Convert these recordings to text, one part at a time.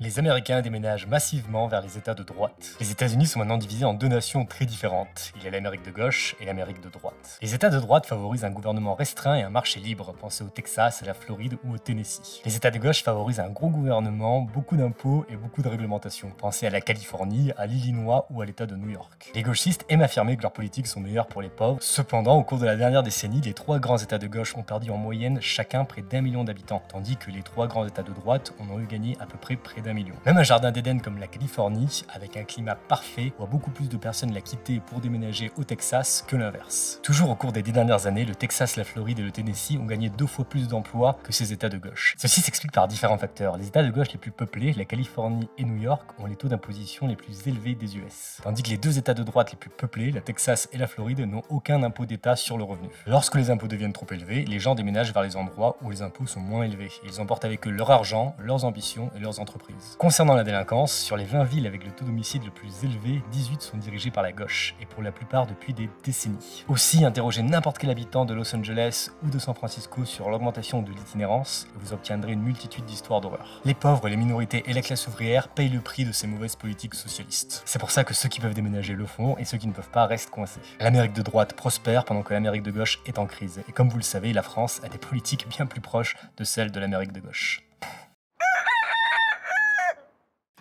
Les Américains déménagent massivement vers les États de droite. Les États-Unis sont maintenant divisés en deux nations très différentes. Il y a l'Amérique de gauche et l'Amérique de droite. Les États de droite favorisent un gouvernement restreint et un marché libre, pensez au Texas, à la Floride ou au Tennessee. Les États de gauche favorisent un gros gouvernement, beaucoup d'impôts et beaucoup de réglementations. Pensez à la Californie, à l'Illinois ou à l'État de New York. Les gauchistes aiment affirmer que leurs politiques sont meilleures pour les pauvres. Cependant, au cours de la dernière décennie, les trois grands États de gauche ont perdu en moyenne chacun près d'1 million d'habitants, tandis que les trois grands États de droite en ont eu gagné à peu près d'1 million. Même un jardin d'Éden comme la Californie, avec un climat parfait, voit beaucoup plus de personnes la quitter pour déménager au Texas que l'inverse. Toujours au cours des 10 dernières années, le Texas, la Floride et le Tennessee ont gagné 2 fois plus d'emplois que ces États de gauche. Ceci s'explique par différents facteurs. Les États de gauche les plus peuplés, la Californie et New York, ont les taux d'imposition les plus élevés des US. Tandis que les deux États de droite les plus peuplés, la Texas et la Floride, n'ont aucun impôt d'État sur le revenu. Lorsque les impôts deviennent trop élevés, les gens déménagent vers les endroits où les impôts sont moins élevés. Ils emportent avec eux leur argent, leurs ambitions et leurs entreprises. Concernant la délinquance, sur les 20 villes avec le taux d'homicide le plus élevé, 18 sont dirigées par la gauche, et pour la plupart depuis des décennies. Aussi, interrogez n'importe quel habitant de Los Angeles ou de San Francisco sur l'augmentation de l'itinérance, et vous obtiendrez une multitude d'histoires d'horreur. Les pauvres, les minorités et la classe ouvrière payent le prix de ces mauvaises politiques socialistes. C'est pour ça que ceux qui peuvent déménager le font, et ceux qui ne peuvent pas restent coincés. L'Amérique de droite prospère pendant que l'Amérique de gauche est en crise, et comme vous le savez, la France a des politiques bien plus proches de celles de l'Amérique de gauche.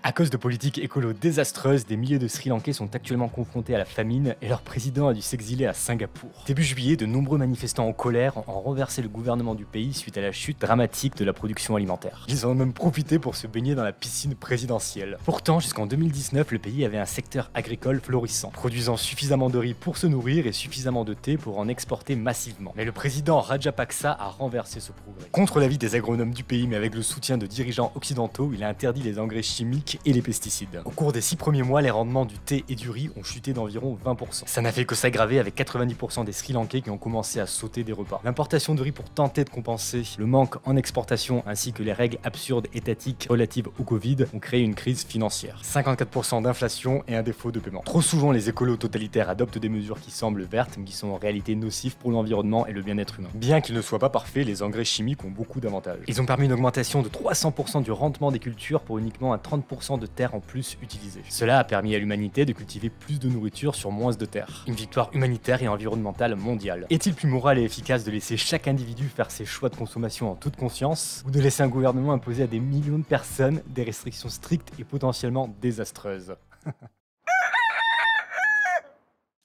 À cause de politiques écolo désastreuses, des milliers de Sri Lankais sont actuellement confrontés à la famine et leur président a dû s'exiler à Singapour. Début juillet, de nombreux manifestants en colère ont renversé le gouvernement du pays suite à la chute dramatique de la production alimentaire. Ils en ont même profité pour se baigner dans la piscine présidentielle. Pourtant, jusqu'en 2019, le pays avait un secteur agricole florissant, produisant suffisamment de riz pour se nourrir et suffisamment de thé pour en exporter massivement. Mais le président Rajapaksa a renversé ce progrès. Contre l'avis des agronomes du pays, mais avec le soutien de dirigeants occidentaux, il a interdit les engrais chimiques et les pesticides. Au cours des 6 premiers mois, les rendements du thé et du riz ont chuté d'environ 20%. Ça n'a fait que s'aggraver avec 90% des Sri Lankais qui ont commencé à sauter des repas. L'importation de riz pour tenter de compenser le manque en exportation ainsi que les règles absurdes étatiques relatives au Covid ont créé une crise financière. 54% d'inflation et un défaut de paiement. Trop souvent, les écolos totalitaires adoptent des mesures qui semblent vertes mais qui sont en réalité nocives pour l'environnement et le bien-être humain. Bien qu'ils ne soient pas parfaits, les engrais chimiques ont beaucoup d'avantages. Ils ont permis une augmentation de 300% du rendement des cultures pour uniquement un 30% de terre en plus utilisée. Cela a permis à l'humanité de cultiver plus de nourriture sur moins de terre. Une victoire humanitaire et environnementale mondiale. Est-il plus moral et efficace de laisser chaque individu faire ses choix de consommation en toute conscience ou de laisser un gouvernement imposer à des millions de personnes des restrictions strictes et potentiellement désastreuses?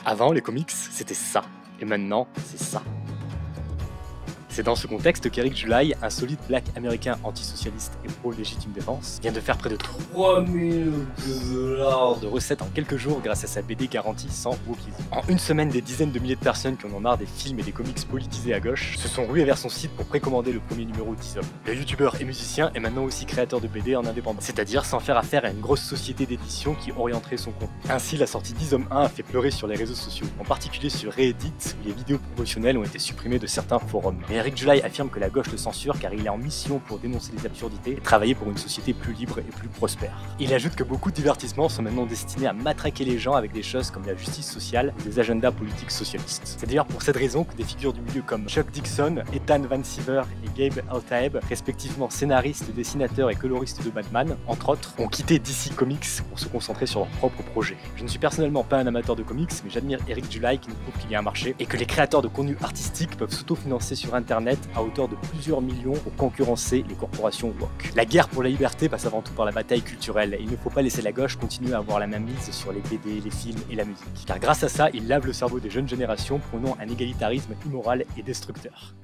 Avant, les comics, c'était ça. Et maintenant, c'est ça. C'est dans ce contexte qu'Eric July, un solide black américain antisocialiste et pro-légitime défense, vient de faire près de 3000 $ de recettes en quelques jours grâce à sa BD garantie sans wokisme. En une semaine, des dizaines de milliers de personnes qui en ont marre des films et des comics politisés à gauche se sont ruées vers son site pour précommander le premier numéro d'Isom. Le youtubeur et musicien est maintenant aussi créateur de BD en indépendant, c'est-à-dire sans faire affaire à une grosse société d'édition qui orienterait son contenu. Ainsi, la sortie d'Isom 1 a fait pleurer sur les réseaux sociaux, en particulier sur Reddit où les vidéos promotionnelles ont été supprimées de certains forums. Mais Eric July affirme que la gauche le censure car il est en mission pour dénoncer les absurdités et travailler pour une société plus libre et plus prospère. Il ajoute que beaucoup de divertissements sont maintenant destinés à matraquer les gens avec des choses comme la justice sociale ou des agendas politiques socialistes. C'est d'ailleurs pour cette raison que des figures du milieu comme Chuck Dixon, Ethan Van Sciver et Gabe Eltaeb, respectivement scénaristes, dessinateurs et coloristes de Batman, entre autres, ont quitté DC Comics pour se concentrer sur leurs propres projets. Je ne suis personnellement pas un amateur de comics, mais j'admire Eric July qui nous prouve qu'il y a un marché et que les créateurs de contenu artistique peuvent s'autofinancer sur internet à hauteur de plusieurs millions pour concurrencer les corporations woke. La guerre pour la liberté passe avant tout par la bataille culturelle et il ne faut pas laisser la gauche continuer à avoir la main mise sur les BD, les films et la musique. Car grâce à ça, il lave le cerveau des jeunes générations prônant un égalitarisme immoral et destructeur.